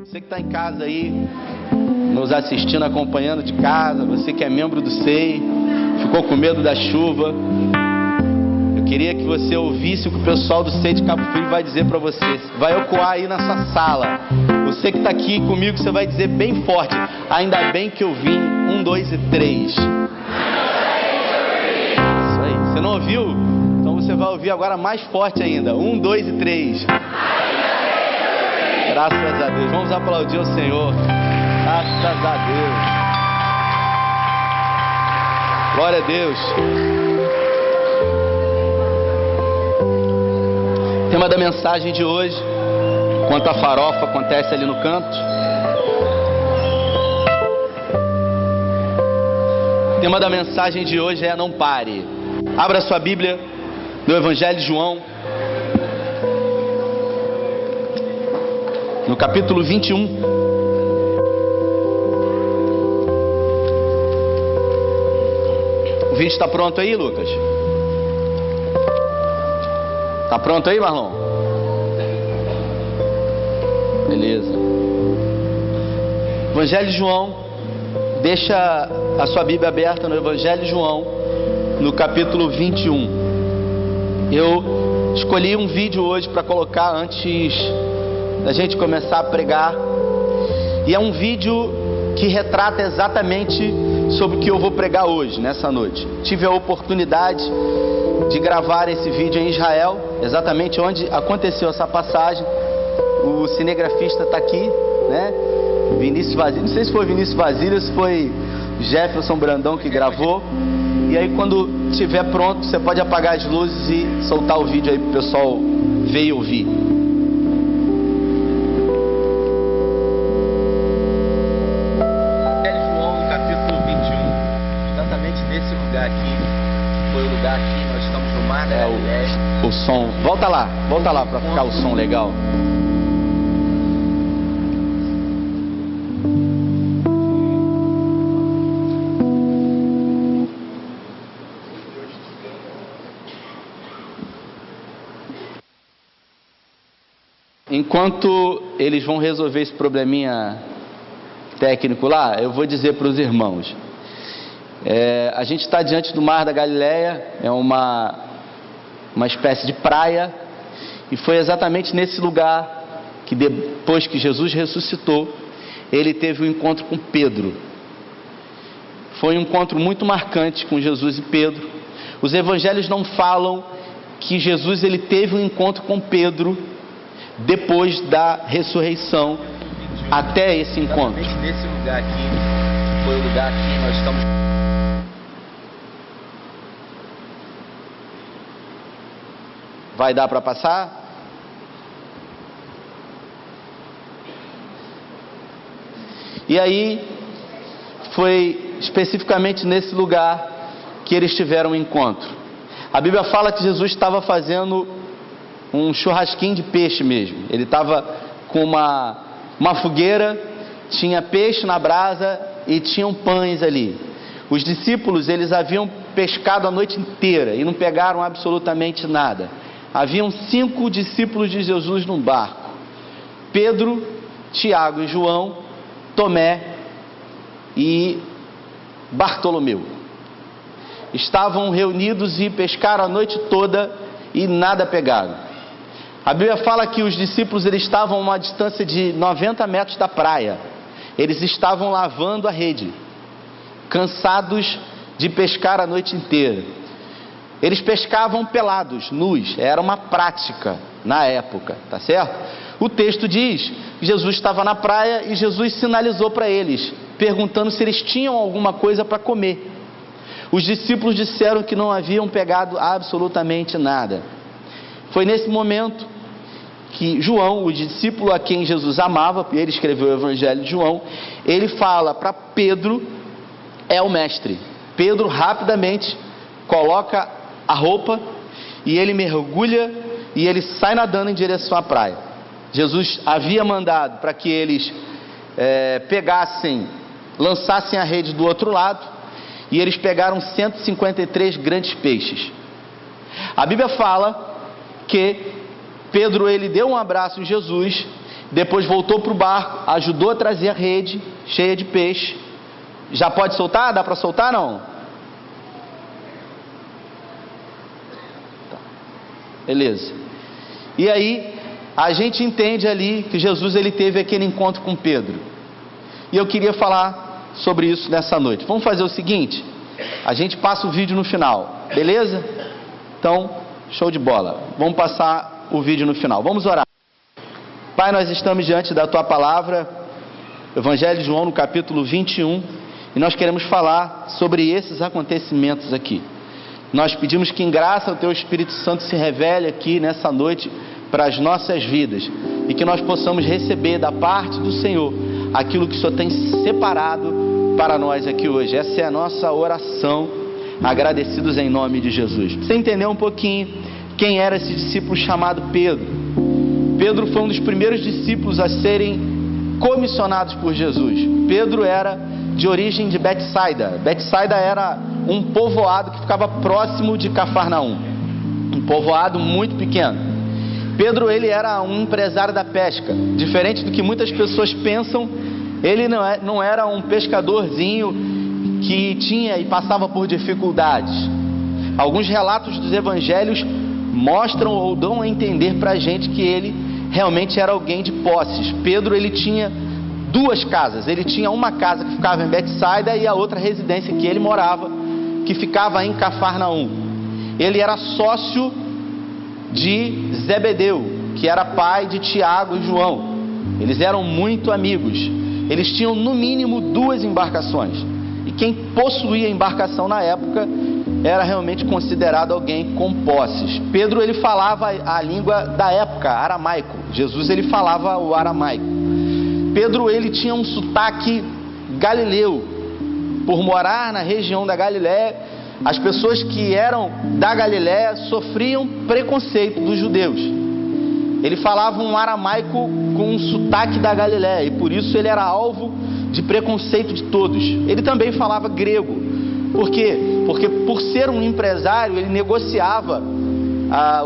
Você que está em casa aí, nos assistindo, acompanhando de casa, você que é membro do SEI, ficou com medo da chuva, eu queria que você ouvisse o que o pessoal do SEI de Cabo Frio vai dizer para você. Vai ecoar aí na sua sala. Você que está aqui comigo, você vai dizer bem forte: ainda bem que eu vim. 1, 2 e 3. Isso aí. Você não ouviu? Então você vai ouvir agora mais forte ainda. 1, 2 e 3. Graças a Deus. Vamos aplaudir o Senhor. Graças a Deus. Glória a Deus. O tema da mensagem de hoje, enquanto a farofa acontece ali no canto. O tema da mensagem de hoje é: não pare. Abra sua Bíblia no Evangelho de João, no capítulo 21. O vídeo está pronto aí, Lucas? Está pronto aí, Marlon? Beleza. Evangelho de João, deixa a sua Bíblia aberta no Evangelho de João, no capítulo 21. Eu escolhi um vídeo hoje para colocar antes da gente começar a pregar, e é um vídeo que retrata exatamente sobre o que eu vou pregar hoje, nessa noite. Tive a oportunidade de gravar esse vídeo em Israel, exatamente onde aconteceu essa passagem. O cinegrafista está aqui, né? Vinícius Vasílio, não sei se foi Vinícius Vasílio ou se foi Jefferson Brandão que gravou. E aí, quando estiver pronto, você pode apagar as luzes e soltar o vídeo aí para o pessoal ver e ouvir. João, no capítulo 21, exatamente nesse lugar aqui, foi o lugar aqui, nós estamos no Mar da Galileia. O som, volta lá para ficar o som legal. Enquanto eles vão resolver esse probleminha técnico lá, eu vou dizer para os irmãos. A gente está diante do Mar da Galileia, é uma espécie de praia, e foi exatamente nesse lugar que, depois que Jesus ressuscitou, ele teve um encontro com Pedro. Foi um encontro muito marcante com Jesus e Pedro. Os evangelhos não falam que Jesus ele teve um encontro com Pedro depois da ressurreição, até esse encontro. Nesse lugar aqui, foi o lugar que nós estamos. Vai dar para passar? E aí, foi especificamente nesse lugar que eles tiveram um encontro. A Bíblia fala que Jesus estava fazendo um churrasquinho de peixe mesmo. Ele estava com uma fogueira, tinha peixe na brasa e tinham pães ali. Os discípulos, eles haviam pescado a noite inteira e não pegaram absolutamente nada. Haviam 5 discípulos de Jesus no barco: Pedro, Tiago e João, Tomé e Bartolomeu. Estavam reunidos e pescaram a noite toda e nada pegaram. A Bíblia fala que os discípulos eles estavam a uma distância de 90 metros da praia. Eles estavam lavando a rede, cansados de pescar a noite inteira. Eles pescavam pelados, nus, era uma prática na época, tá certo? O texto diz que Jesus estava na praia e Jesus sinalizou para eles, perguntando se eles tinham alguma coisa para comer. Os discípulos disseram que não haviam pegado absolutamente nada. Foi nesse momento que João, o discípulo a quem Jesus amava, ele escreveu o Evangelho de João, ele fala para Pedro: é o mestre. Pedro rapidamente coloca a roupa e ele mergulha e ele sai nadando em direção à praia. Jesus havia mandado para que eles lançassem a rede do outro lado, e eles pegaram 153 grandes peixes. A Bíblia fala que Pedro ele deu um abraço em Jesus depois voltou para o barco, ajudou a trazer a rede cheia de peixe. Já pode soltar? Dá para soltar, não? Tá. Beleza. E aí, a gente entende ali que Jesus ele teve aquele encontro com Pedro. E eu queria falar sobre isso nessa noite. Vamos fazer o seguinte, a gente passa o vídeo no final, beleza? Então, show de bola. Vamos passar o vídeo no final. Vamos orar. Pai, nós estamos diante da Tua Palavra, Evangelho de João, no capítulo 21, e nós queremos falar sobre esses acontecimentos aqui. Nós pedimos que em graça o Teu Espírito Santo se revele aqui nessa noite para as nossas vidas, e que nós possamos receber da parte do Senhor aquilo que o Senhor tem separado para nós aqui hoje. Essa é a nossa oração, agradecidos em nome de Jesus. Pra você entender um pouquinho quem era esse discípulo chamado Pedro. Pedro foi um dos primeiros discípulos a serem comissionados por Jesus. Pedro era de origem de Betsaida. Betsaida era um povoado que ficava próximo de Cafarnaum, um povoado muito pequeno. Pedro ele era um empresário da pesca. Diferente do que muitas pessoas pensam, ele não era um pescadorzinho que tinha e passava por dificuldades. Alguns relatos dos evangelhos mostram ou dão a entender para a gente que ele realmente era alguém de posses. Pedro ele tinha duas casas. Ele tinha uma casa que ficava em Betsaida e a outra residência que ele morava, que ficava em Cafarnaum. Ele era sócio de Zebedeu, que era pai de Tiago e João. Eles eram muito amigos. Eles tinham no mínimo 2 embarcações. E quem possuía embarcação na época era realmente considerado alguém com posses. Pedro ele falava a língua da época, aramaico. Jesus ele falava o aramaico. Pedro ele tinha um sotaque galileu. Por morar na região da Galiléia, as pessoas que eram da Galiléia sofriam preconceito dos judeus. Ele falava um aramaico com um sotaque da Galiléia e por isso ele era alvo de preconceito de todos. Ele também falava grego. Por quê? Porque por ser um empresário, ele negociava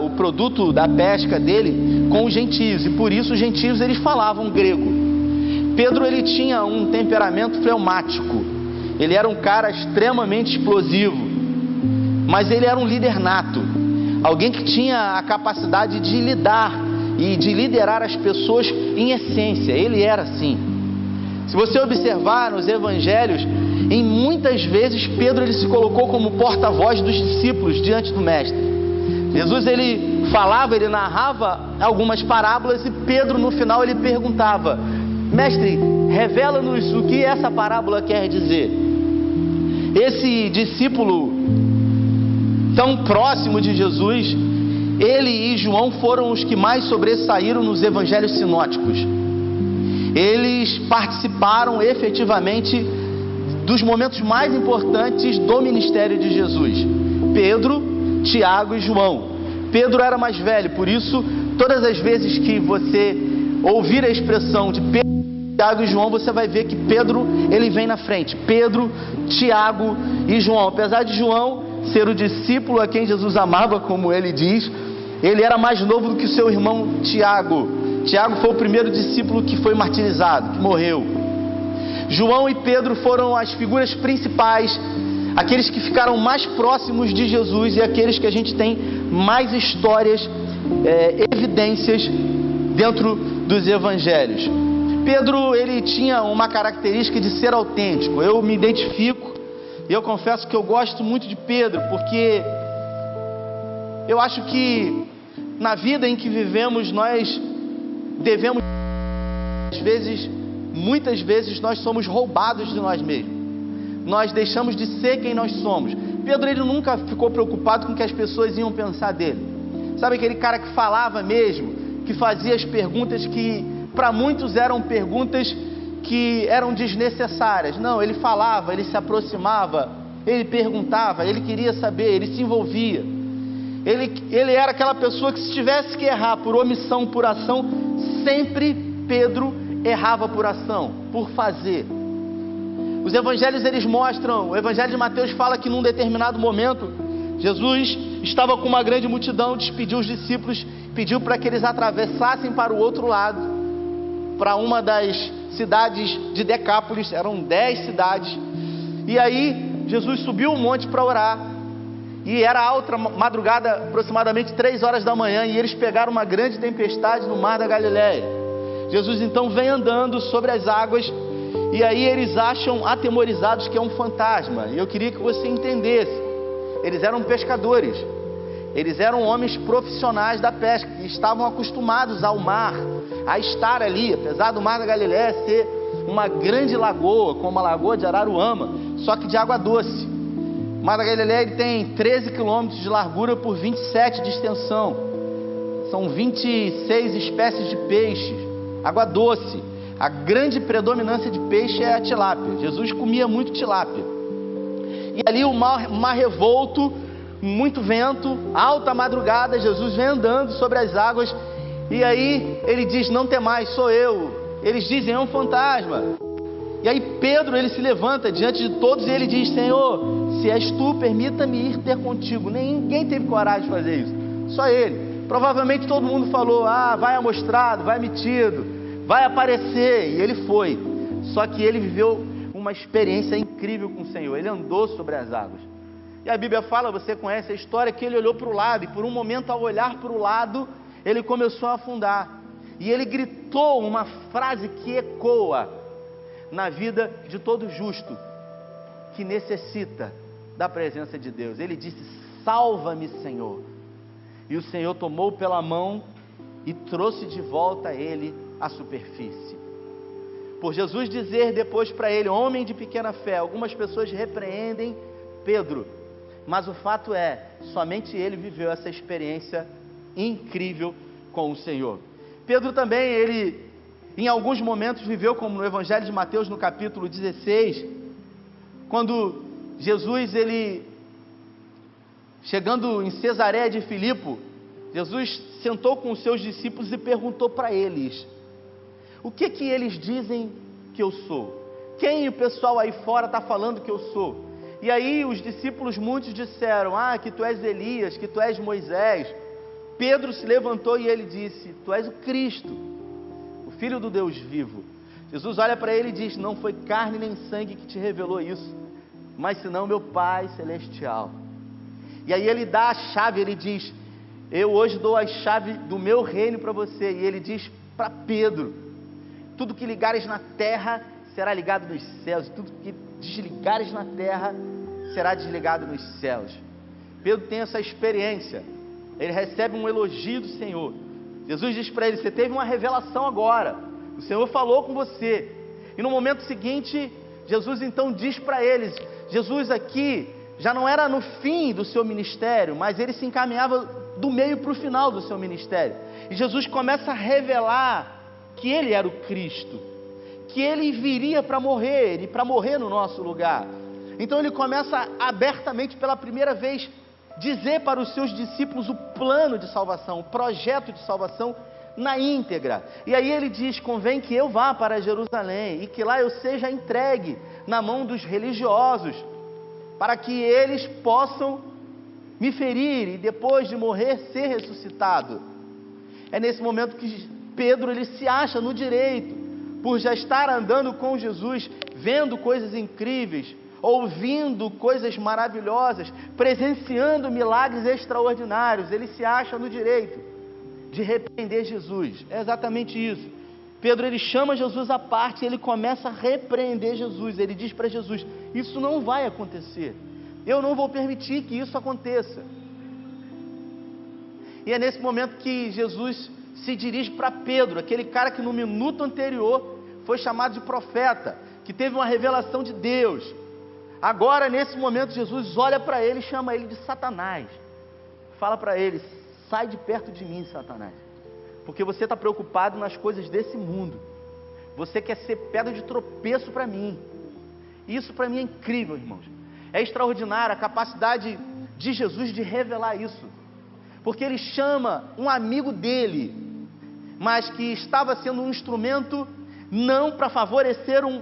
o produto da pesca dele com os gentios, e por isso os gentios eles falavam grego. Pedro ele tinha um temperamento fleumático. Ele era um cara extremamente explosivo, mas ele era um líder nato, alguém que tinha a capacidade de lidar e de liderar as pessoas em essência. Ele era assim. Se você observar nos evangelhos, em muitas vezes Pedro ele se colocou como porta-voz dos discípulos diante do mestre. Jesus ele falava, ele narrava algumas parábolas e Pedro no final ele perguntava: mestre, revela-nos o que essa parábola quer dizer. Esse discípulo tão próximo de Jesus, ele e João foram os que mais sobressaíram nos evangelhos sinóticos. Eles participaram efetivamente dos momentos mais importantes do ministério de Jesus. Pedro, Tiago e João. Pedro era mais velho, por isso todas as vezes que você ouvir a expressão de Pedro, Tiago e João, você vai ver que Pedro ele vem na frente. Pedro, Tiago e João. Apesar de João ser o discípulo a quem Jesus amava, como ele diz, ele era mais novo do que o seu irmão Tiago. Tiago foi o primeiro discípulo que foi martirizado, que morreu. João e Pedro foram as figuras principais, aqueles que ficaram mais próximos de Jesus e aqueles que a gente tem mais histórias, evidências dentro dos evangelhos. Pedro, ele tinha uma característica de ser autêntico. Eu me identifico e eu confesso que eu gosto muito de Pedro, porque eu acho que na vida em que vivemos nós devemos, muitas vezes nós somos roubados de nós mesmos. Nós deixamos de ser quem nós somos. Pedro ele nunca ficou preocupado com o que as pessoas iam pensar dele. Sabe aquele cara que falava mesmo, que fazia as perguntas que para muitos eram perguntas que eram desnecessárias? Não, ele falava, ele se aproximava, ele perguntava, ele queria saber, ele se envolvia. Ele era aquela pessoa que se tivesse que errar por omissão, por ação, sempre Pedro errava por ação, por fazer. Os evangelhos eles mostram, o evangelho de Mateus fala que num determinado momento, Jesus estava com uma grande multidão, despediu os discípulos, pediu para que eles atravessassem para o outro lado. para uma das cidades de Decápolis, eram 10 cidades, e aí Jesus subiu o monte para orar, e era alta madrugada, aproximadamente 3 horas da manhã, e eles pegaram uma grande tempestade no mar da Galileia. Jesus então vem andando sobre as águas, e aí eles acham atemorizados que é um fantasma, e eu queria que você entendesse, eles eram pescadores, eles eram homens profissionais da pesca, que estavam acostumados ao mar, a estar ali, apesar do mar da Galileia ser uma grande lagoa, como a lagoa de Araruama, só que de água doce. O mar da Galileia ele tem 13 quilômetros de largura por 27 de extensão, são 26 espécies de peixes, água doce. A grande predominância de peixe é a tilápia. Jesus comia muito tilápia. E ali o mar revolto, muito vento, alta madrugada, Jesus vem andando sobre as águas, e aí ele diz: não temais, sou eu. Eles dizem: é um fantasma. E aí Pedro, ele se levanta diante de todos e ele diz: Senhor, se és tu, permita-me ir ter contigo. Ninguém teve coragem de fazer isso, só ele. Provavelmente todo mundo falou: ah, vai amostrado, vai metido, vai aparecer. E ele foi. Só que ele viveu uma experiência incrível com o Senhor. Ele andou sobre as águas. E a Bíblia fala, você conhece a história, que ele olhou para o lado, e por um momento, ao olhar para o lado, ele começou a afundar. E ele gritou uma frase que ecoa na vida de todo justo, que necessita da presença de Deus. Ele disse: salva-me, Senhor. E o Senhor tomou pela mão e trouxe de volta ele à superfície. Por Jesus dizer depois para ele: homem de pequena fé, algumas pessoas repreendem Pedro, mas o fato é, somente ele viveu essa experiência incrível com o Senhor. Pedro também, ele em alguns momentos viveu, como no Evangelho de Mateus, no capítulo 16, quando Jesus, ele, chegando em Cesareia de Filipe, Jesus sentou com os seus discípulos e perguntou para eles: o que eles dizem que eu sou? Quem o pessoal aí fora está falando que eu sou? E aí os discípulos, muitos disseram: ah, que tu és Elias, que tu és Moisés. Pedro se levantou e ele disse: tu és o Cristo, o Filho do Deus vivo. Jesus olha para ele e diz: não foi carne nem sangue que te revelou isso, mas senão meu Pai Celestial. E aí ele dá a chave, ele diz: eu hoje dou a chave do meu reino para você. E ele diz para Pedro: tudo que ligares na terra será ligado nos céus, tudo que desligares na terra será desligado nos céus. Pedro tem essa experiência, ele recebe um elogio do Senhor. Jesus diz para ele: você teve uma revelação agora, o Senhor falou com você. E no momento seguinte, Jesus então diz para eles, Jesus aqui já não era no fim do seu ministério, mas ele se encaminhava do meio para o final do seu ministério. E Jesus começa a revelar que ele era o Cristo, que ele viria para morrer, e para morrer no nosso lugar. Então ele começa abertamente, pela primeira vez, dizer para os seus discípulos o plano de salvação, o projeto de salvação na íntegra. E aí ele diz: convém que eu vá para Jerusalém, e que lá eu seja entregue na mão dos religiosos, para que eles possam me ferir, e depois de morrer, ser ressuscitado. É nesse momento que Pedro, ele se acha no direito, por já estar andando com Jesus, vendo coisas incríveis, ouvindo coisas maravilhosas, presenciando milagres extraordinários. Ele se acha no direito de repreender Jesus. É exatamente isso. Pedro, ele chama Jesus à parte e ele começa a repreender Jesus. Ele diz para Jesus: isso não vai acontecer, eu não vou permitir que isso aconteça. E é nesse momento que Jesus se dirige para Pedro, aquele cara que no minuto anterior foi chamado de profeta, que teve uma revelação de Deus. Agora, nesse momento, Jesus olha para ele e chama ele de Satanás. Fala para ele: sai de perto de mim, Satanás, porque você está preocupado nas coisas desse mundo. Você quer ser pedra de tropeço para mim. Isso para mim é incrível, irmãos. É extraordinário a capacidade de Jesus de revelar isso, porque ele chama um amigo dele, mas que estava sendo um instrumento não para favorecer um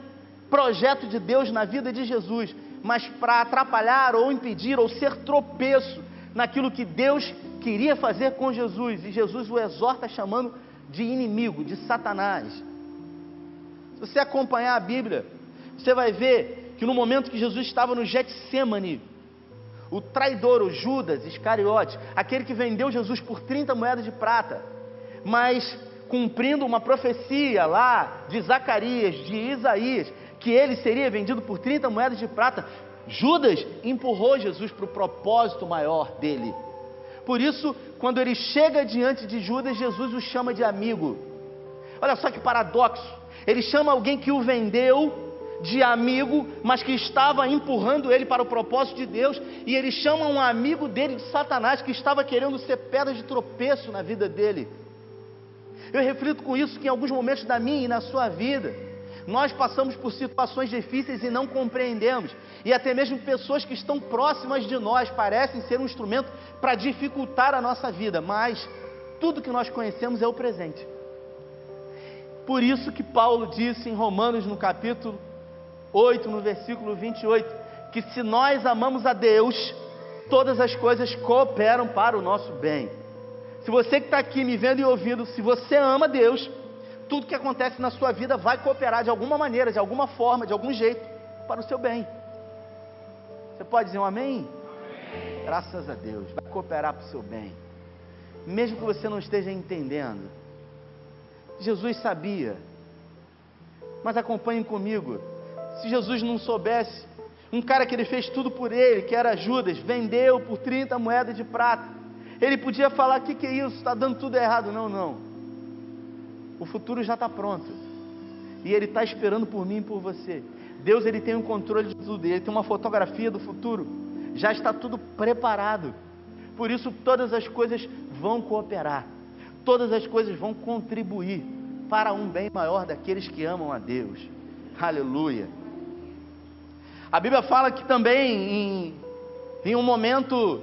projeto de Deus na vida de Jesus, mas para atrapalhar ou impedir ou ser tropeço naquilo que Deus queria fazer com Jesus. E Jesus o exorta chamando de inimigo, de Satanás. Se você acompanhar a Bíblia, você vai ver que no momento que Jesus estava no Getsêmani, o traidor, o Judas Iscariote, aquele que vendeu Jesus por 30 moedas de prata, mas cumprindo uma profecia lá de Zacarias, de Isaías, que ele seria vendido por 30 moedas de prata, Judas empurrou Jesus para o propósito maior dele. Por isso, quando ele chega diante de Judas, Jesus o chama de amigo. Olha só que paradoxo, ele chama alguém que o vendeu de amigo, mas que estava empurrando ele para o propósito de Deus, e ele chama um amigo dele de Satanás, que estava querendo ser pedra de tropeço na vida dele. Eu reflito com isso que em alguns momentos da minha e na sua vida, nós passamos por situações difíceis e não compreendemos, e até mesmo pessoas que estão próximas de nós parecem ser um instrumento para dificultar a nossa vida, mas tudo que nós conhecemos é o presente. Por isso que Paulo disse em Romanos, no capítulo 8, no versículo 28, que se nós amamos a Deus, todas as coisas cooperam para o nosso bem. Se você que está aqui me vendo e ouvindo, se você ama Deus, tudo que acontece na sua vida vai cooperar de alguma maneira, de alguma forma, de algum jeito, para o seu bem. Você pode dizer um amém? Amém. Graças a Deus, vai cooperar para o seu bem, mesmo que você não esteja entendendo. Jesus sabia, mas acompanhem comigo. Se Jesus não soubesse, um cara que ele fez tudo por ele, que era Judas, vendeu por 30 moedas de prata, ele podia falar: que é isso, está dando tudo errado. Não, o futuro já está pronto, e ele está esperando por mim e por você. Deus, ele tem um controle de tudo, ele tem uma fotografia do futuro, já está tudo preparado. Por isso todas as coisas vão cooperar, todas as coisas vão contribuir para um bem maior daqueles que amam a Deus. Aleluia. A Bíblia fala que também em um momento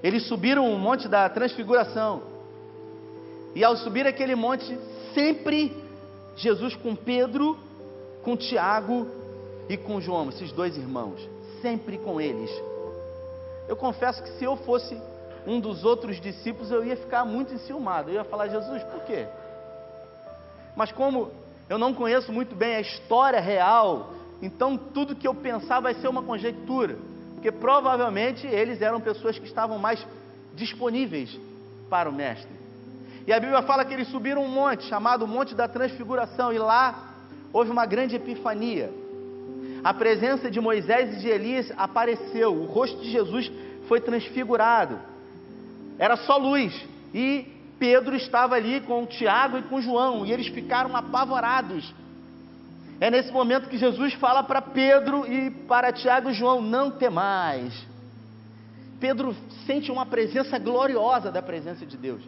eles subiram o monte da transfiguração, e ao subir aquele monte, sempre Jesus com Pedro, com Tiago e com João, esses dois irmãos, sempre com eles. Eu confesso que se eu fosse um dos outros discípulos, eu ia ficar muito enciumado, eu ia falar: Jesus, por quê? Mas como eu não conheço muito bem a história real, então tudo que eu pensar vai ser uma conjectura, porque provavelmente eles eram pessoas que estavam mais disponíveis para o Mestre. E a Bíblia fala que eles subiram um monte, chamado Monte da Transfiguração, e lá houve uma grande epifania. A presença de Moisés e de Elias apareceu, o rosto de Jesus foi transfigurado, era só luz, e Pedro estava ali com Tiago e com João, e eles ficaram apavorados. É nesse momento que Jesus fala para Pedro e para Tiago e João: não temais. Pedro sente uma presença gloriosa da presença de Deus.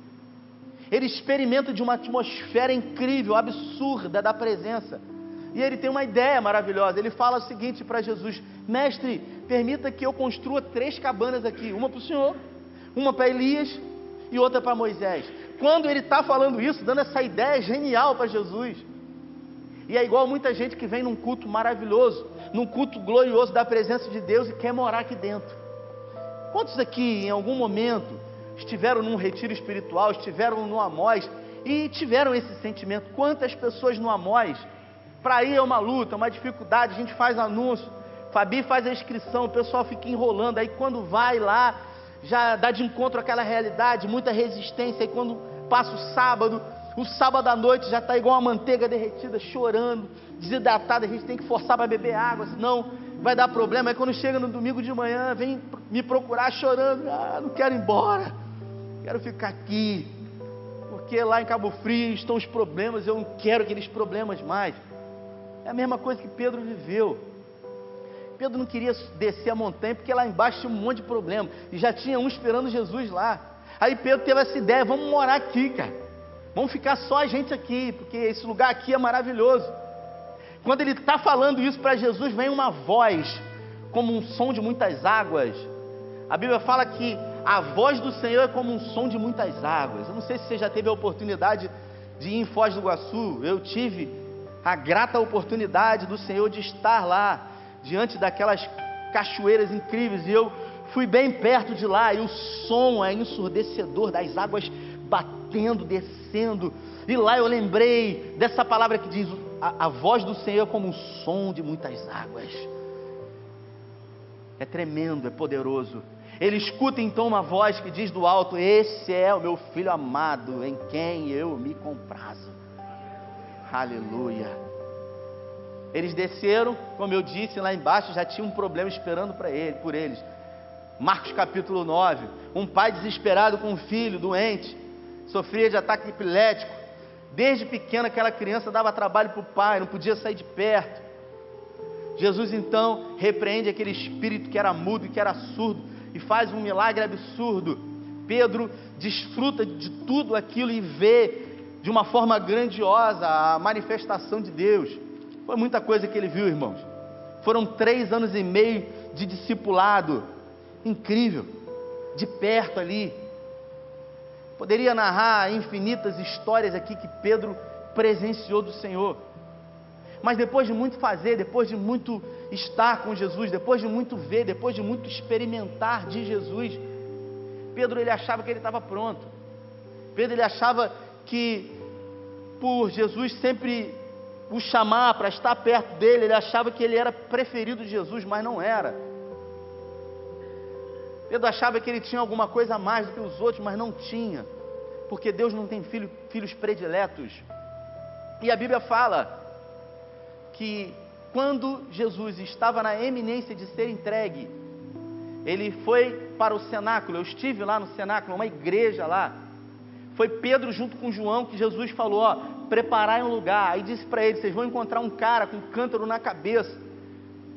Ele experimenta de uma atmosfera incrível, absurda da presença. E ele tem uma ideia maravilhosa. Ele fala o seguinte para Jesus: Mestre, permita que eu construa 3 cabanas aqui, uma para o Senhor, uma para Elias e outra para Moisés. Quando ele está falando isso, dando essa ideia genial para Jesus, e é igual muita gente que vem num culto maravilhoso, num culto glorioso da presença de Deus, e quer morar aqui dentro. Quantos aqui em algum momento estiveram num retiro espiritual, estiveram no Amós e tiveram esse sentimento? Quantas pessoas no Amós, para ir é uma luta, uma dificuldade, a gente faz anúncio, Fabi faz a inscrição, o pessoal fica enrolando, aí quando vai lá, já dá de encontro àquela realidade, muita resistência, e quando passa o sábado à noite já está igual uma manteiga derretida, chorando, desidratado, a gente tem que forçar para beber água, senão vai dar problema. Aí quando chega no domingo de manhã, vem me procurar chorando: não quero ir embora, quero ficar aqui, porque lá em Cabo Frio estão os problemas, eu não quero aqueles problemas mais. É a mesma coisa que Pedro viveu. Pedro não queria descer a montanha, porque lá embaixo tinha um monte de problema, e já tinha um esperando Jesus lá. Aí Pedro teve essa ideia: vamos morar aqui, cara, vamos ficar só a gente aqui, porque esse lugar aqui é maravilhoso. Quando ele está falando isso para Jesus, vem uma voz, como um som de muitas águas. A Bíblia fala que a voz do Senhor é como um som de muitas águas. Eu não sei se você já teve a oportunidade de ir em Foz do Iguaçu. Eu tive a grata oportunidade do Senhor de estar lá, diante daquelas cachoeiras incríveis, e eu fui bem perto de lá, e o som é ensurdecedor das águas batendo, descendo, e lá eu lembrei dessa palavra que diz: a voz do Senhor é como um som de muitas águas. É tremendo, é poderoso. Ele escuta então uma voz que diz do alto: esse é o meu filho amado, em quem eu me comprazo. Aleluia. Eles desceram, como eu disse, lá embaixo já tinha um problema esperando por eles. Marcos capítulo 9, um pai desesperado com um filho doente, sofria de ataque epilético. Desde pequena aquela criança dava trabalho para o pai, não podia sair de perto. Jesus então repreende aquele espírito que era mudo e que era surdo e faz um milagre absurdo. Pedro desfruta de tudo aquilo e vê de uma forma grandiosa a manifestação de Deus. Foi muita coisa que ele viu, irmãos. Foram 3 anos e meio de discipulado, incrível, de perto ali. Poderia narrar infinitas histórias aqui que Pedro presenciou do Senhor. Mas depois de muito fazer, depois de muito estar com Jesus, depois de muito ver, depois de muito experimentar de Jesus, Pedro ele achava que ele estava pronto. Pedro ele achava que por Jesus sempre o chamar para estar perto dele, ele achava que ele era preferido de Jesus, mas não era. Pedro achava que ele tinha alguma coisa a mais do que os outros, mas não tinha, porque Deus não tem filhos prediletos. E a Bíblia fala que quando Jesus estava na eminência de ser entregue, ele foi para o cenáculo. Eu estive lá no cenáculo, uma igreja lá. Foi Pedro junto com João que Jesus falou: ó, preparai um lugar. Aí disse para eles: vocês vão encontrar um cara com um cântaro na cabeça.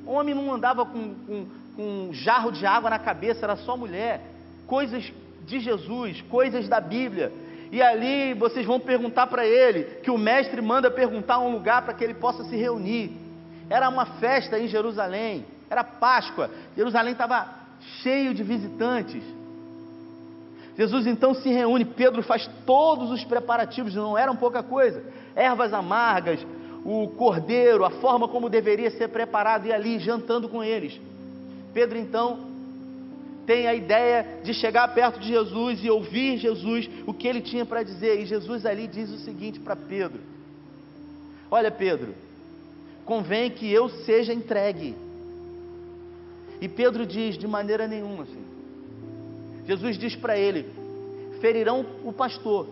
O homem não andava com um jarro de água na cabeça, era só mulher. Coisas de Jesus, coisas da Bíblia. E ali vocês vão perguntar para ele, que o mestre manda perguntar um lugar para que ele possa se reunir. Era uma festa em Jerusalém, era Páscoa. Jerusalém estava cheio de visitantes. Jesus então se reúne, Pedro faz todos os preparativos, não eram pouca coisa, ervas amargas, o cordeiro, a forma como deveria ser preparado, e ali jantando com eles. Pedro então tem a ideia de chegar perto de Jesus e ouvir Jesus, o que ele tinha para dizer, e Jesus ali diz o seguinte para Pedro: olha Pedro, convém que eu seja entregue. E Pedro diz: de maneira nenhuma, Senhor. Jesus diz para ele: ferirão o pastor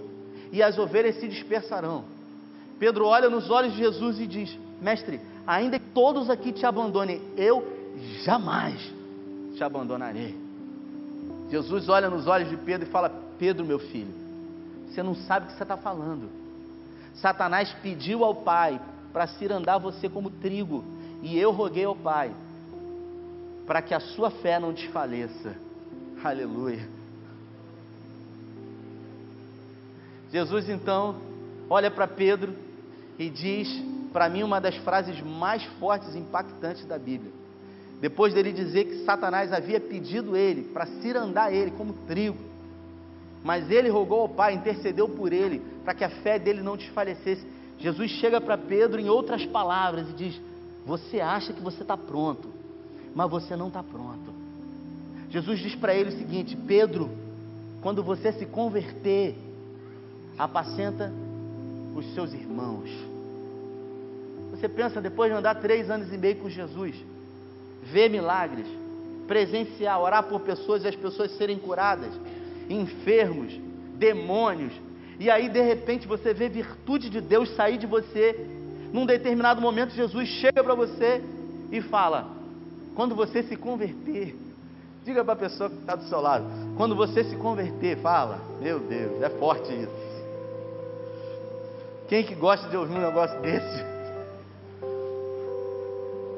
e as ovelhas se dispersarão. Pedro olha nos olhos de Jesus e diz: mestre, ainda que todos aqui te abandonem, eu jamais te abandonarei. Jesus olha nos olhos de Pedro e fala: Pedro, meu filho, você não sabe o que você está falando. Satanás pediu ao Pai para cirandar você como trigo, e eu roguei ao Pai para que a sua fé não desfaleça. Aleluia. Jesus então olha para Pedro e diz para mim uma das frases mais fortes e impactantes da Bíblia. Depois dele dizer que Satanás havia pedido ele para cirandar ele como trigo, mas ele rogou ao Pai, intercedeu por ele, para que a fé dele não desfalecesse. Jesus chega para Pedro em outras palavras e diz: você acha que você está pronto, mas você não está pronto. Jesus diz para ele o seguinte: Pedro, quando você se converter, apacenta os seus irmãos. Você pensa, depois de andar 3 anos e meio com Jesus, ver milagres, presenciar, orar por pessoas e as pessoas serem curadas, enfermos, demônios, e aí de repente você vê virtude de Deus sair de você. Num determinado momento Jesus chega para você e fala: quando você se converter, diga para a pessoa que está do seu lado, quando você se converter, fala. Meu Deus, é forte isso. Quem que gosta de ouvir um negócio desse?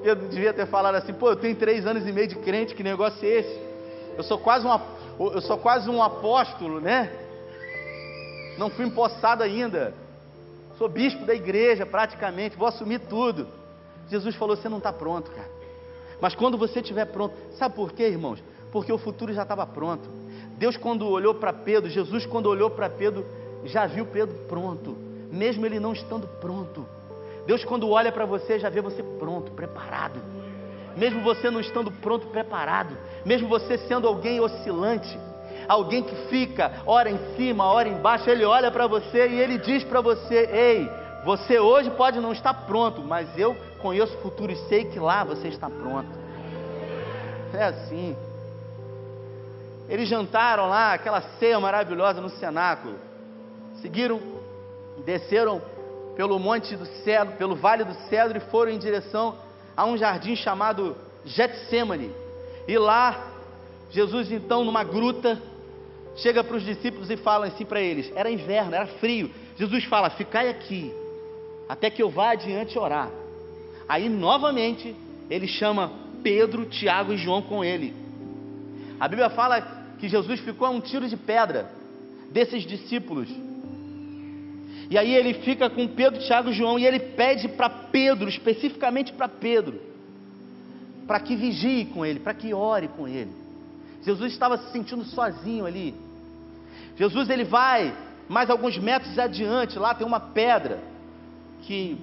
Eu devia ter falado assim: pô, eu tenho 3 anos e meio de crente, que negócio é esse? Eu sou quase um apóstolo, né? Não fui empossado ainda, sou bispo da igreja praticamente, vou assumir tudo. Jesus falou: você não está pronto, cara. Mas quando você estiver pronto, sabe por quê, irmãos? Porque o futuro já estava pronto. Deus, quando olhou para Pedro, Jesus, quando olhou para Pedro, já viu Pedro pronto, mesmo ele não estando pronto. Deus, quando olha para você, já vê você pronto, preparado, mesmo você não estando pronto, preparado, mesmo você sendo alguém oscilante, alguém que fica, ora em cima, ora embaixo, Ele olha para você e Ele diz para você: ei, Você hoje pode não estar pronto, mas eu conheço o futuro e sei que lá você está pronto. É assim. Eles jantaram lá, aquela ceia maravilhosa no cenáculo. Seguiram, desceram pelo monte do Cedro, pelo vale do Cedro, e foram em direção a um jardim chamado Getsêmani. E lá, Jesus então, numa gruta, chega para os discípulos e fala assim para eles. Era inverno, era frio. Jesus fala: ficai aqui, até que eu vá adiante orar. Aí novamente ele chama Pedro, Tiago e João com ele. A Bíblia fala que Jesus ficou a um tiro de pedra desses discípulos. E aí ele fica com Pedro, Tiago e João, e ele pede para Pedro, especificamente para Pedro, para que vigie com ele, para que ore com ele. Jesus estava se sentindo sozinho ali. Jesus ele vai mais alguns metros adiante, lá tem uma pedra, que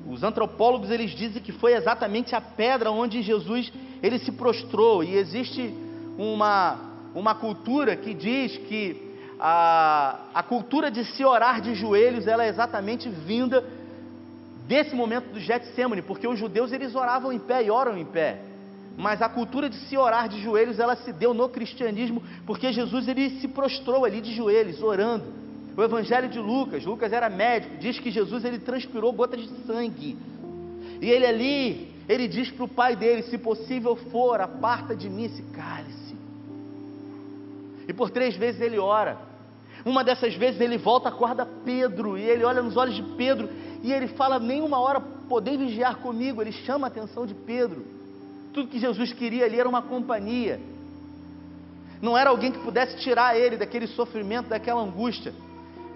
os antropólogos eles dizem que foi exatamente a pedra onde Jesus ele se prostrou. E existe uma cultura que diz que a cultura de se orar de joelhos, ela é exatamente vinda desse momento do Getsêmani, porque os judeus eles oravam em pé e oram em pé, mas a cultura de se orar de joelhos, ela se deu no cristianismo, porque Jesus ele se prostrou ali de joelhos, orando. O evangelho de Lucas era médico, diz que Jesus ele transpirou gotas de sangue, e ele ali, ele diz para o pai dele: se possível for, aparta de mim esse cálice. E por 3 vezes ele ora. Uma dessas vezes ele volta, acorda Pedro, e ele olha nos olhos de Pedro, e ele fala: nenhuma hora podem vigiar comigo. Ele chama a atenção de Pedro. Tudo que Jesus queria ali era uma companhia, não era alguém que pudesse tirar ele daquele sofrimento, daquela angústia,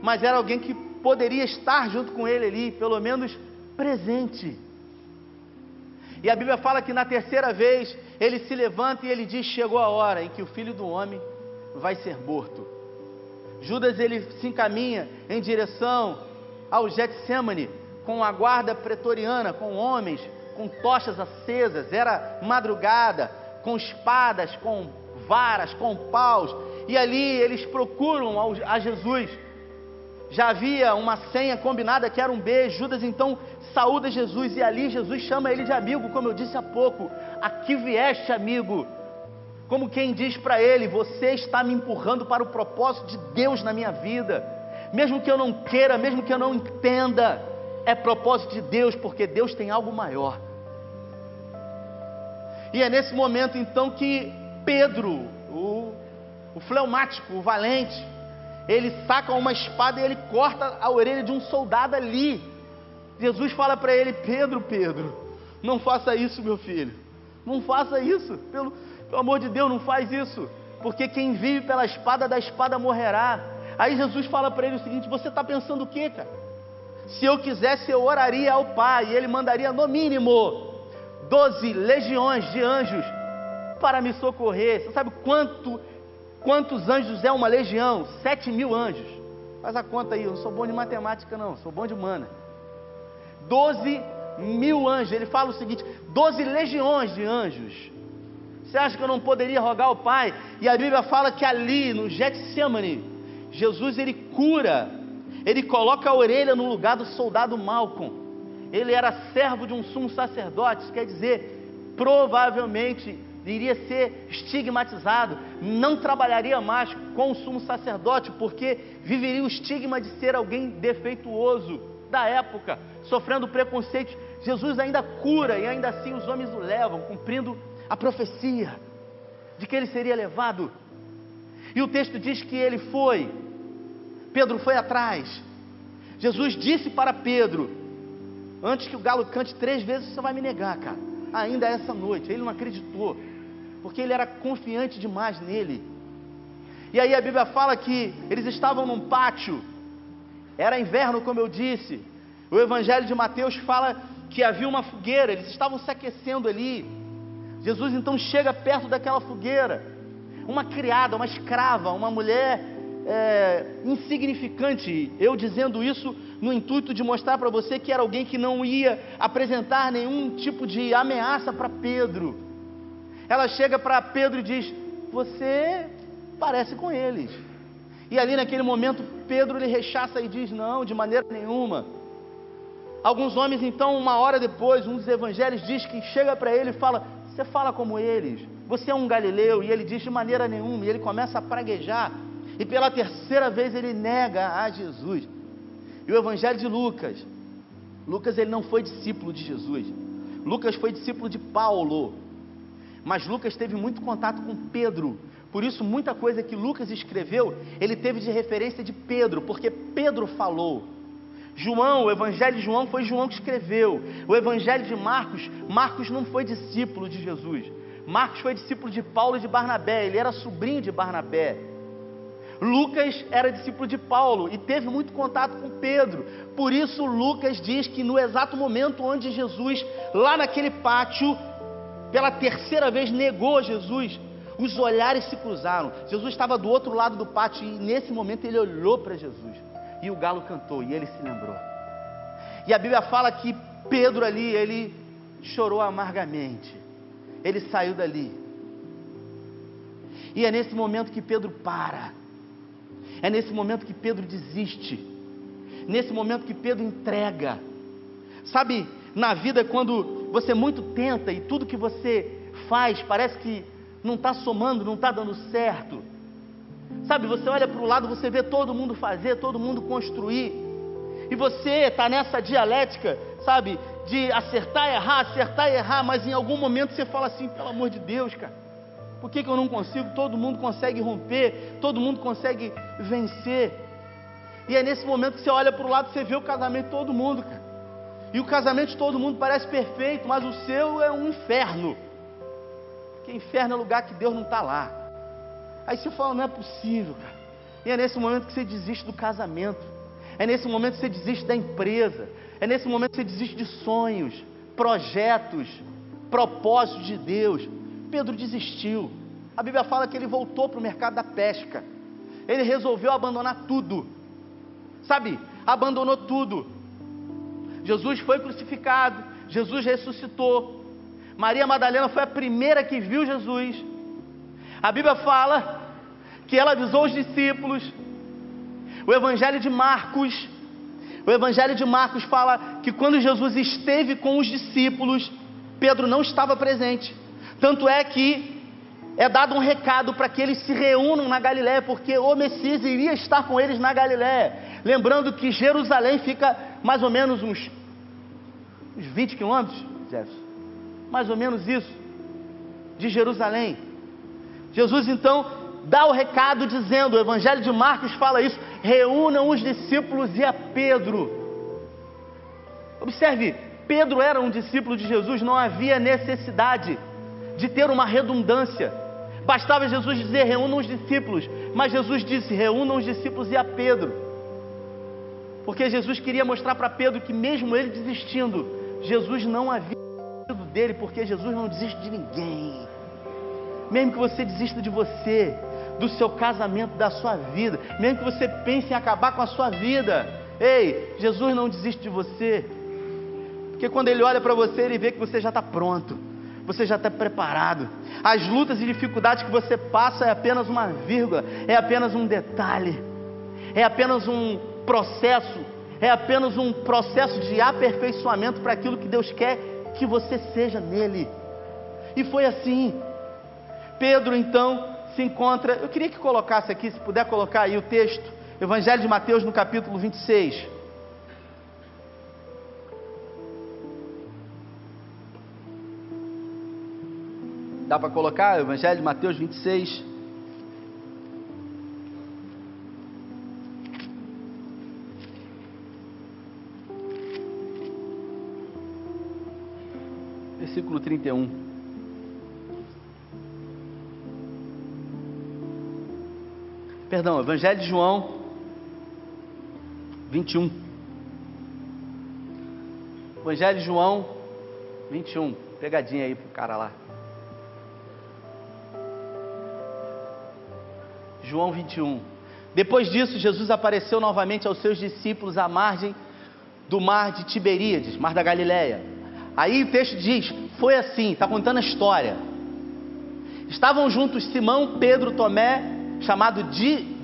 mas era alguém que poderia estar junto com ele ali, pelo menos presente. E a Bíblia fala que na 3ª vez ele se levanta e ele diz: chegou a hora em que o Filho do Homem vai ser morto. Judas ele se encaminha em direção ao Getsêmani com a guarda pretoriana, com homens, com tochas acesas. Era madrugada, com espadas, com varas, com paus, e ali eles procuram a Jesus. Já havia uma senha combinada que era um beijo. Judas então saúda Jesus, e ali Jesus chama ele de amigo, como eu disse há pouco. Aqui vieste, amigo. Como quem diz para ele: você está me empurrando para o propósito de Deus na minha vida. Mesmo que eu não queira, mesmo que eu não entenda, é propósito de Deus, porque Deus tem algo maior. E é nesse momento então que Pedro, o fleumático, o valente, ele saca uma espada e ele corta a orelha de um soldado ali. Jesus fala para ele: Pedro, não faça isso, meu filho. Não faça isso, pelo amor de Deus, não faz isso, porque quem vive pela espada, da espada morrerá. Aí Jesus fala para ele o seguinte: você está pensando o quê, cara? Se eu quisesse, eu oraria ao Pai, e Ele mandaria no mínimo 12 legiões de anjos para me socorrer. Você sabe quantos anjos é uma legião? 7.000 anjos. Faz a conta aí, eu não sou bom de matemática não, sou bom de humana. 12.000 anjos. Ele fala o seguinte: 12 legiões de anjos. Você acha que eu não poderia rogar ao Pai? E a Bíblia fala que ali no Getsêmani, Jesus ele cura, ele coloca a orelha no lugar do soldado Malcom. Ele era servo de um sumo sacerdote, isso quer dizer, provavelmente iria ser estigmatizado, não trabalharia mais com o sumo sacerdote, porque viveria o estigma de ser alguém defeituoso da época, sofrendo preconceito. Jesus ainda cura, e ainda assim os homens o levam, cumprindo a profecia de que ele seria levado. E o texto diz que ele foi, Pedro foi atrás. Jesus disse para Pedro: antes que o galo cante 3 vezes, você vai me negar, cara, ainda essa noite. Ele não acreditou, porque ele era confiante demais nele. E aí a Bíblia fala que eles estavam num pátio, era inverno, como eu disse. O Evangelho de Mateus fala que havia uma fogueira, eles estavam se aquecendo ali. Jesus então chega perto daquela fogueira. Uma criada, uma escrava, uma mulher insignificante. Eu dizendo isso no intuito de mostrar para você que era alguém que não ia apresentar nenhum tipo de ameaça para Pedro. Ela chega para Pedro e diz: você parece com eles. E ali naquele momento Pedro lhe rechaça e diz: não, de maneira nenhuma. Alguns homens, então, uma hora depois, um dos evangelhos diz que chega para ele e fala: você fala como eles, você é um galileu? E ele diz: de maneira nenhuma. E ele começa a praguejar, e pela terceira vez ele nega a Jesus. E o evangelho de Lucas, ele não foi discípulo de Jesus, Lucas foi discípulo de Paulo, mas Lucas teve muito contato com Pedro. Por isso, muita coisa que Lucas escreveu, ele teve de referência de Pedro, porque Pedro falou. João, o evangelho de João foi João que escreveu. O evangelho de Marcos, Marcos não foi discípulo de Jesus. Marcos foi discípulo de Paulo e de Barnabé, ele era sobrinho de Barnabé. Lucas era discípulo de Paulo e teve muito contato com Pedro. Por isso Lucas diz que no exato momento onde Jesus, lá naquele pátio, pela terceira vez negou Jesus, os olhares se cruzaram. Jesus estava do outro lado do pátio e nesse momento ele olhou para Jesus. E o galo cantou, e ele se lembrou. E a Bíblia fala que Pedro ali, ele chorou amargamente. Ele saiu dali. E é nesse momento que Pedro para. É nesse momento que Pedro desiste. Nesse momento que Pedro entrega. Sabe, na vida, quando você muito tenta e tudo que você faz parece que não está somando, não está dando certo. Sabe, você olha para o lado, você vê todo mundo fazer, todo mundo construir, e você está nessa dialética, sabe, de acertar e errar, mas em algum momento você fala assim: pelo amor de Deus, cara, por que eu não consigo? Todo mundo consegue romper, todo mundo consegue vencer. E é nesse momento que você olha para o lado, você vê o casamento de todo mundo, cara, e o casamento de todo mundo parece perfeito, mas o seu é um inferno, porque inferno é lugar que Deus não está lá. Aí você fala: não é possível, cara. E é nesse momento que você desiste do casamento. É nesse momento que você desiste da empresa. É nesse momento que você desiste de sonhos, projetos, propósitos de Deus. Pedro desistiu. A Bíblia fala que ele voltou para o mercado da pesca. Ele resolveu abandonar tudo. Sabe, abandonou tudo. Jesus foi crucificado. Jesus ressuscitou. Maria Madalena foi a primeira que viu Jesus. A Bíblia fala que ela avisou os discípulos. O Evangelho de Marcos fala que quando Jesus esteve com os discípulos, Pedro não estava presente. Tanto é que é dado um recado para que eles se reúnam na Galiléia, porque o Messias iria estar com eles na Galiléia. Lembrando que Jerusalém fica mais ou menos uns 20 quilômetros, Jefferson, mais ou menos isso, de Jerusalém. Jesus então dá o recado dizendo, o Evangelho de Marcos fala isso: reúnam os discípulos e a Pedro. Observe, Pedro era um discípulo de Jesus, não havia necessidade de ter uma redundância, bastava Jesus dizer: reúnam os discípulos, mas Jesus disse: reúnam os discípulos e a Pedro, porque Jesus queria mostrar para Pedro que mesmo ele desistindo, Jesus não havia desistido dele, porque Jesus não desiste de ninguém. Mesmo que você desista de você, do seu casamento, da sua vida, mesmo que você pense em acabar com a sua vida, ei, Jesus não desiste de você, porque quando Ele olha para você, Ele vê que você já está pronto, você já está preparado. As lutas e dificuldades que você passa é apenas uma vírgula, é apenas um detalhe, é apenas um processo, de aperfeiçoamento para aquilo que Deus quer que você seja nele. E foi assim. Pedro então se encontra, eu queria que colocasse aqui, se puder colocar aí o texto, Evangelho de Mateus no capítulo 26. Dá para colocar Evangelho de Mateus 26? Versículo 31. Perdão, Evangelho de João 21. Evangelho de João 21. Pegadinha aí pro cara lá. João 21. Depois disso, Jesus apareceu novamente aos seus discípulos à margem do mar de Tiberíades, mar da Galileia. Aí o texto diz, foi assim, está contando a história. Estavam juntos Simão, Pedro, Tomé, chamado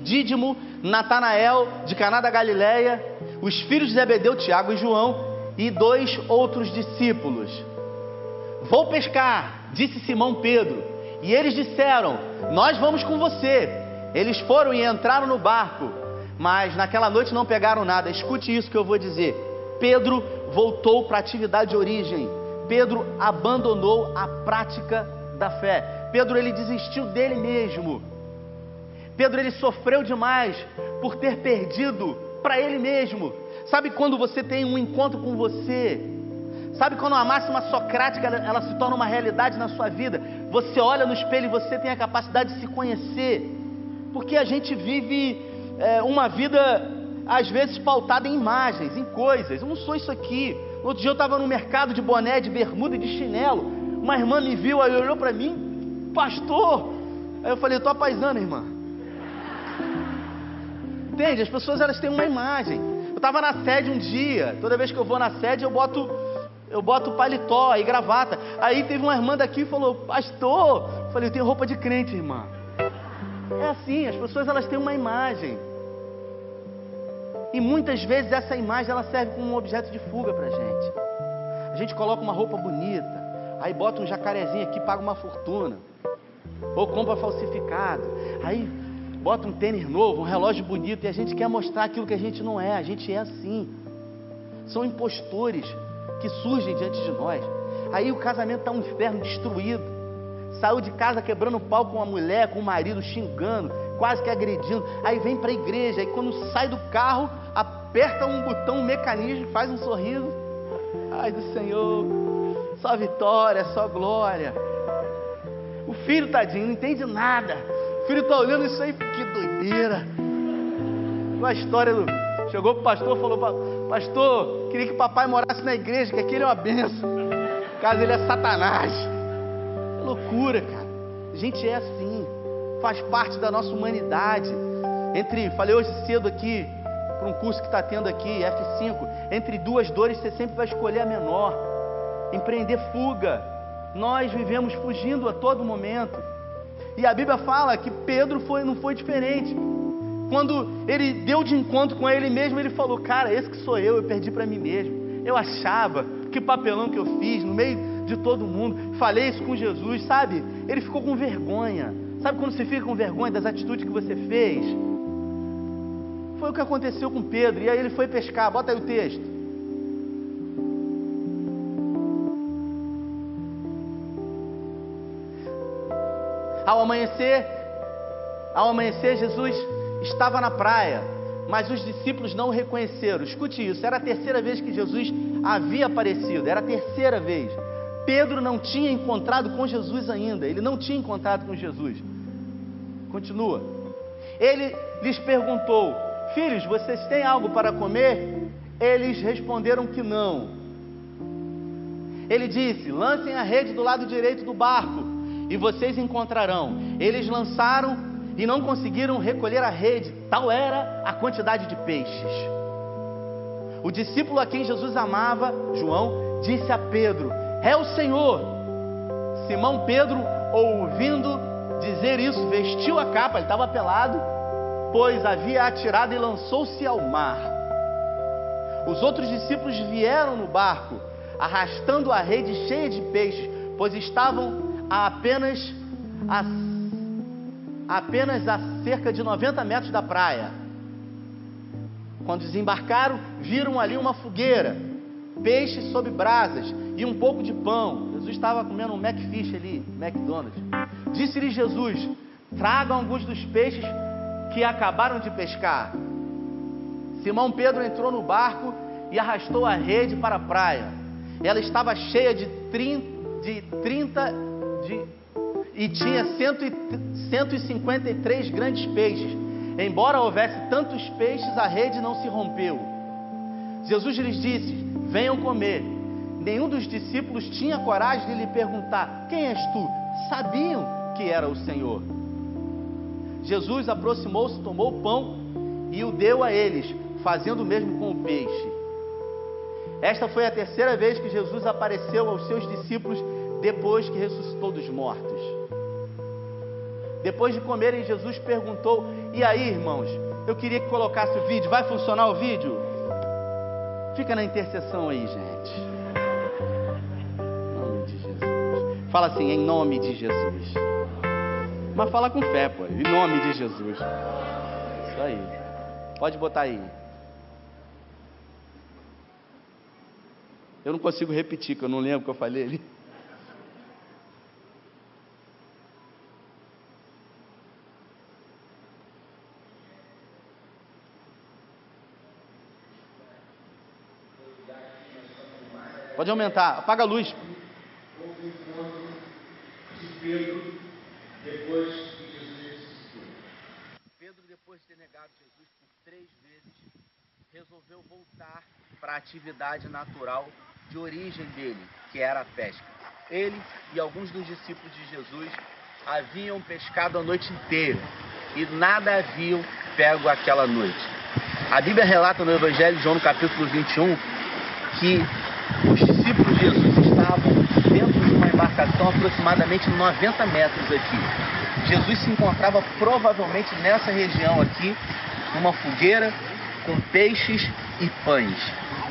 Dídimo, Natanael, de Caná da Galileia, os filhos de Zebedeu, Tiago e João, e 2 outros discípulos. Vou pescar, disse Simão Pedro. E eles disseram, nós vamos com você. Eles foram e entraram no barco, mas naquela noite não pegaram nada. Escute isso que eu vou dizer. Pedro voltou para a atividade de origem. Pedro abandonou a prática da fé. Pedro, ele desistiu dele mesmo. Pedro, ele sofreu demais por ter perdido para ele mesmo. Sabe quando você tem um encontro com você? Sabe quando a máxima socrática ela se torna uma realidade na sua vida? Você olha no espelho e você tem a capacidade de se conhecer. Porque a gente vive uma vida, às vezes, pautada em imagens, em coisas. Eu não sou isso aqui. Outro dia eu estava no mercado de boné, de bermuda e de chinelo. Uma irmã me viu, aí olhou para mim, pastor. Aí eu falei, eu estou apaisando, irmã. Entende? As pessoas, elas têm uma imagem. Eu estava na sede um dia. Toda vez que eu vou na sede, eu boto paletó e gravata. Aí teve uma irmã daqui e falou, pastor. Eu falei, eu tenho roupa de crente, irmã. É assim, as pessoas, elas têm uma imagem. E muitas vezes essa imagem, ela serve como um objeto de fuga pra gente. A gente coloca uma roupa bonita, aí bota um jacarezinho aqui, paga uma fortuna. Ou compra falsificado. Aí bota um tênis novo, um relógio bonito, e a gente quer mostrar aquilo que a gente não é. A gente é assim. São impostores que surgem diante de nós. Aí o casamento está um inferno, destruído. Saiu de casa quebrando pau com a mulher, com o marido, xingando, quase que agredindo. Aí vem para a igreja, aí quando sai do carro, aperta um botão, um mecanismo, faz um sorriso. Ai do Senhor, só vitória, só glória. O filho, tadinho, não entende nada. O filho está olhando isso aí, que doideira. Uma história do... Chegou pro pastor e falou, pastor, queria que papai morasse na igreja, que aquele é uma benção. Caso ele é Satanás. É loucura, cara. A gente é assim. Faz parte da nossa humanidade. Falei hoje cedo aqui, para um curso que está tendo aqui, F5, entre 2 dores você sempre vai escolher a menor. Empreender fuga. Nós vivemos fugindo a todo momento. E a Bíblia fala que Pedro não foi diferente. Quando ele deu de encontro com ele mesmo, ele falou, cara, esse que sou eu perdi para mim mesmo. Eu achava, que papelão que eu fiz, no meio de todo mundo, falei isso com Jesus, sabe? Ele ficou com vergonha. Sabe quando você fica com vergonha das atitudes que você fez? Foi o que aconteceu com Pedro, e aí ele foi pescar. Bota aí o texto. Ao amanhecer, Jesus estava na praia, mas os discípulos não o reconheceram. Escute isso, era a 3ª vez que Jesus havia aparecido, era a 3ª vez. Pedro não tinha encontrado com Jesus ainda, ele não tinha encontrado com Jesus. Continua. Ele lhes perguntou, filhos, vocês têm algo para comer? Eles responderam que não. Ele disse, lancem a rede do lado direito do barco, e vocês encontrarão. Eles lançaram e não conseguiram recolher a rede, tal era a quantidade de peixes. O discípulo a quem Jesus amava, João, disse a Pedro, é o Senhor. Simão Pedro, ouvindo dizer isso, vestiu a capa, ele estava pelado, pois havia atirado e lançou-se ao mar. Os outros discípulos vieram no barco, arrastando a rede cheia de peixes, pois estavam apenas a cerca de 90 metros da praia. Quando desembarcaram, viram ali uma fogueira, peixes sob brasas e um pouco de pão. Jesus estava comendo um McFish ali, McDonald's. Disse-lhe Jesus, tragam alguns dos peixes que acabaram de pescar. Simão Pedro entrou no barco e arrastou a rede para a praia. Ela estava cheia e tinha 153 grandes peixes. Embora houvesse tantos peixes, a rede não se rompeu. Jesus lhes disse, venham comer. Nenhum dos discípulos tinha coragem de lhe perguntar, quem és tu? Sabiam que era o Senhor. Jesus aproximou-se, tomou o pão e o deu a eles, fazendo o mesmo com o peixe. Esta foi a 3ª vez que Jesus apareceu aos seus discípulos depois que ressuscitou dos mortos. Depois de comerem, Jesus perguntou, e aí, irmãos, eu queria que colocasse o vídeo, vai funcionar o vídeo? Fica na intercessão aí, gente. Em nome de Jesus. Fala assim, em nome de Jesus. Mas fala com fé, pô. Em nome de Jesus. Isso aí. Pode botar aí. Eu não consigo repetir, que eu não lembro o que eu falei ali. Pode aumentar, apaga a luz. Houve um encontro de Pedro depois que Jesus ressuscitou. Pedro, depois de ter negado Jesus por 3 vezes, resolveu voltar para a atividade natural de origem dele, que era a pesca. Ele e alguns dos discípulos de Jesus haviam pescado a noite inteira e nada haviam pego aquela noite. A Bíblia relata no Evangelho de João, no capítulo 21, que os discípulos de Jesus estavam dentro de uma embarcação aproximadamente 90 metros aqui. Jesus se encontrava provavelmente nessa região aqui, numa fogueira, com peixes e pães.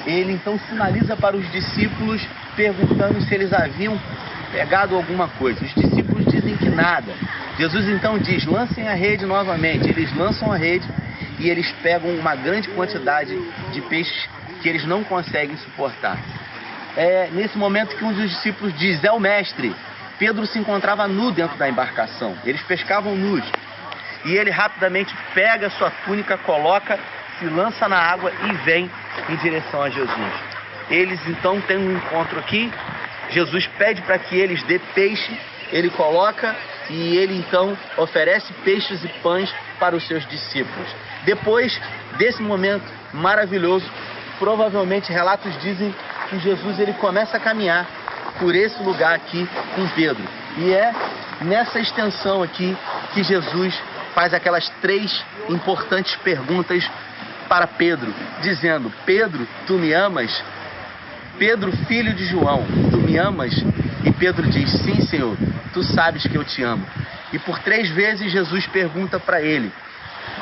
Ele então sinaliza para os discípulos, perguntando se eles haviam pegado alguma coisa. Os discípulos dizem que nada. Jesus então diz, lancem a rede novamente. Eles lançam a rede e eles pegam uma grande quantidade de peixes que eles não conseguem suportar. É nesse momento que um dos discípulos diz, é o mestre. Pedro se encontrava nu dentro da embarcação. Eles pescavam nus. E ele rapidamente pega sua túnica, coloca, se lança na água e vem em direção a Jesus. Eles então têm um encontro aqui. Jesus pede para que eles dê peixe. Ele coloca e ele então oferece peixes e pães para os seus discípulos. Depois desse momento maravilhoso, provavelmente relatos dizem que Jesus ele começa a caminhar por esse lugar aqui com Pedro. E é nessa extensão aqui que Jesus faz aquelas 3 importantes perguntas para Pedro, dizendo, Pedro, tu me amas? Pedro, filho de João, tu me amas? E Pedro diz, sim, Senhor, tu sabes que eu te amo. E por 3 vezes Jesus pergunta para ele.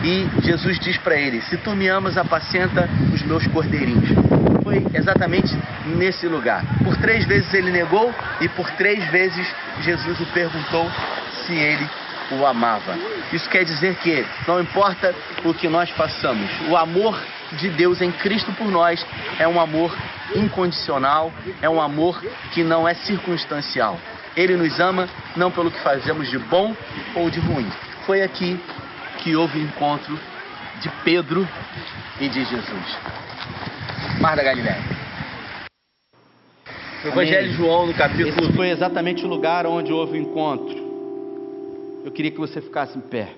E Jesus diz para ele, se tu me amas, apacenta os meus cordeirinhos. Foi exatamente nesse lugar. Por 3 vezes ele negou e por 3 vezes Jesus lhe perguntou se ele o amava. Isso quer dizer que não importa o que nós façamos, o amor de Deus em Cristo por nós é um amor incondicional, é um amor que não é circunstancial. Ele nos ama não pelo que fazemos de bom ou de ruim. Foi aqui que houve o encontro de Pedro e de Jesus. Mar da Galileia. O Evangelho de João, no capítulo... Esse foi exatamente o lugar onde houve o encontro. Eu queria que você ficasse em pé.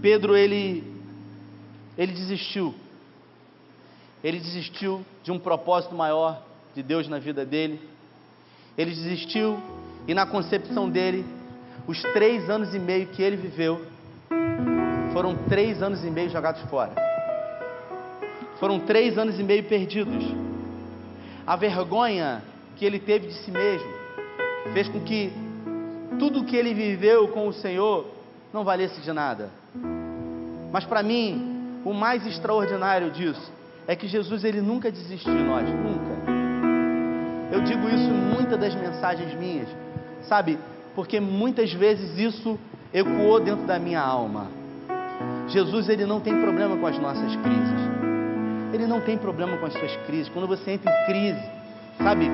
Pedro, ele desistiu. Ele desistiu de um propósito maior de Deus na vida dele. Ele desistiu e na concepção dele, os 3 anos e meio que ele viveu, foram 3 anos e meio jogados fora. Foram 3 anos e meio perdidos. A vergonha que ele teve de si mesmo fez com que tudo que ele viveu com o Senhor não valesse de nada. Mas para mim, o mais extraordinário disso é que Jesus ele nunca desistiu de nós, nunca. Eu digo isso em muitas das mensagens minhas, sabe? Porque muitas vezes isso ecoou dentro da minha alma. Jesus ele não tem problema com as nossas crises. Ele não tem problema com as suas crises. Quando você entra em crise, sabe?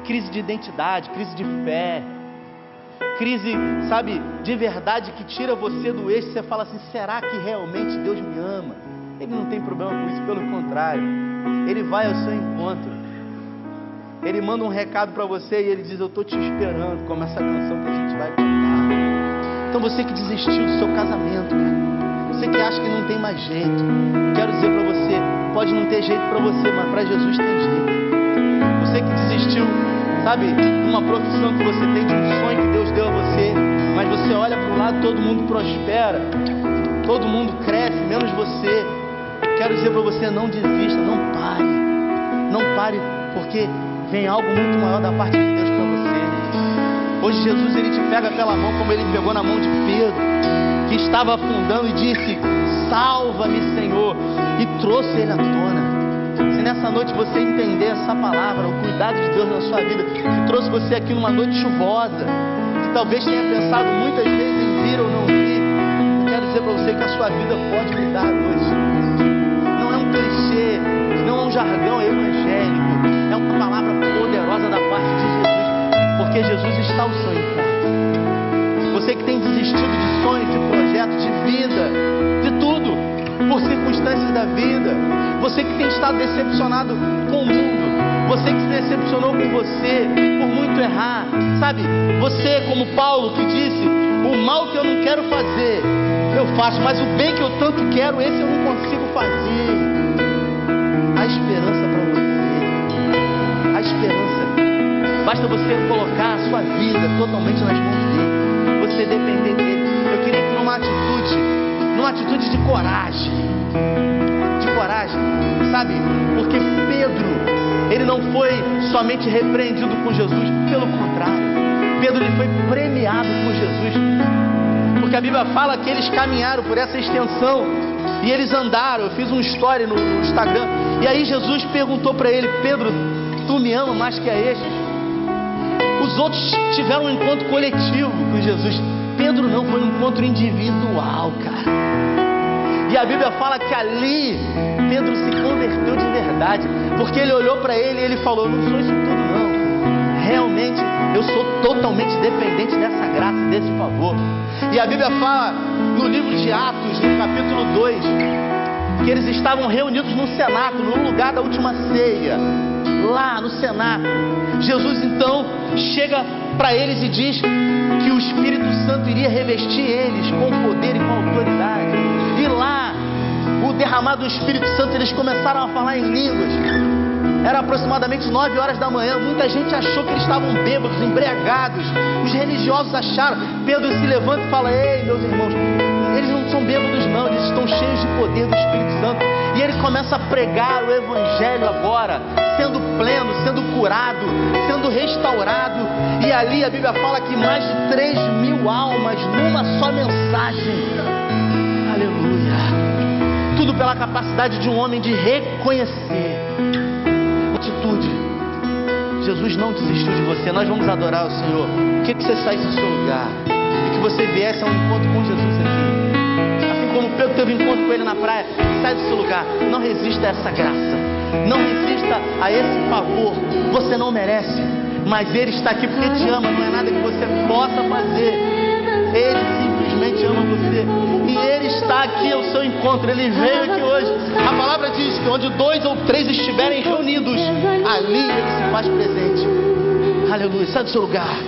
Crise de identidade, crise de fé, crise, sabe, de verdade que tira você do eixo. Você fala assim, será que realmente Deus me ama? Ele não tem problema com isso, pelo contrário. Ele vai ao seu encontro. Ele manda um recado para você e ele diz, eu estou te esperando, como essa canção que a gente vai cantar. Então você que desistiu do seu casamento, você que acha que não tem mais jeito, quero dizer para você, pode não ter jeito para você, mas para Jesus tem jeito. Você que desistiu, sabe, de uma profissão que você tem, de um sonho que Deus deu a você, mas você olha para o lado, todo mundo prospera, todo mundo cresce, menos você. Quero dizer para você, não desista, não pare, porque vem algo muito maior da parte de Deus para você. Hoje Jesus ele te pega pela mão como ele pegou na mão de Pedro. que estava afundando e disse: salva-me, Senhor, e trouxe ele à tona. Se nessa noite você entender essa palavra, o cuidado de Deus na sua vida, que trouxe você aqui numa noite chuvosa, que talvez tenha pensado muitas vezes em vir ou não vir, eu quero dizer para você que a sua vida pode mudar hoje. Não é um clichê, não é um jargão evangélico, é uma palavra poderosa da parte de Jesus, porque Jesus está ao seu encontro. Você que tem desistido de sonhos, de projetos, de vida, de tudo, por circunstâncias da vida, você que tem estado decepcionado com o mundo, você que se decepcionou com você por muito errar, sabe? Você, como Paulo, que disse: o mal que eu não quero fazer, eu faço, mas o bem que eu tanto quero, esse eu não consigo fazer. Há esperança para você, há esperança. Basta você colocar a sua vida totalmente nas mãos dele, você depender dele. Eu queria que numa atitude de coragem, sabe? Porque Pedro, ele não foi somente repreendido com Jesus, pelo contrário, Pedro ele foi premiado por Jesus, porque a Bíblia fala que eles caminharam por essa extensão e eles andaram. Eu fiz um story no Instagram, e aí Jesus perguntou para ele: Pedro, tu me ama mais que a estes? Os outros tiveram um encontro coletivo com Jesus, Pedro não, foi um encontro individual, cara. E a Bíblia fala que ali Pedro se converteu de verdade, porque ele olhou para ele e ele falou: não sou isso tudo não, realmente eu sou totalmente dependente dessa graça, desse favor. E a Bíblia fala no livro de Atos, no capítulo 2, que eles estavam reunidos no cenáculo, no lugar da última ceia, lá no cenáculo. Jesus então chega para eles e diz que o Espírito Santo iria revestir eles com poder e com autoridade. E lá, o derramado do Espírito Santo, eles começaram a falar em línguas. Era aproximadamente 9 horas da manhã. Muita gente achou que eles estavam bêbados, embriagados. Os religiosos acharam. Pedro se levanta e fala: ei, meus irmãos, eles não são bêbados não, eles estão cheios de poder do Espírito Santo. E ele começa a pregar o Evangelho agora, sendo pleno, sendo curado, sendo restaurado. E ali a Bíblia fala que mais de 3.000 almas numa só mensagem. Aleluia. Tudo pela capacidade de um homem de reconhecer. Atitude. Jesus não desistiu de você. Nós vamos adorar o Senhor. O que você saísse do seu lugar e que você viesse a um encontro com Jesus aqui, assim como Pedro teve um encontro com ele na praia. Sai do seu lugar. Não resista a essa graça, não resista a esse favor. Você não merece, mas Ele está aqui porque te ama. Não é nada que você possa fazer. Ele simplesmente ama você, e Ele está aqui ao seu encontro. Ele veio aqui hoje. A palavra diz que onde 2 ou 3 estiverem reunidos, ali Ele se faz presente. Aleluia. Sai do seu lugar.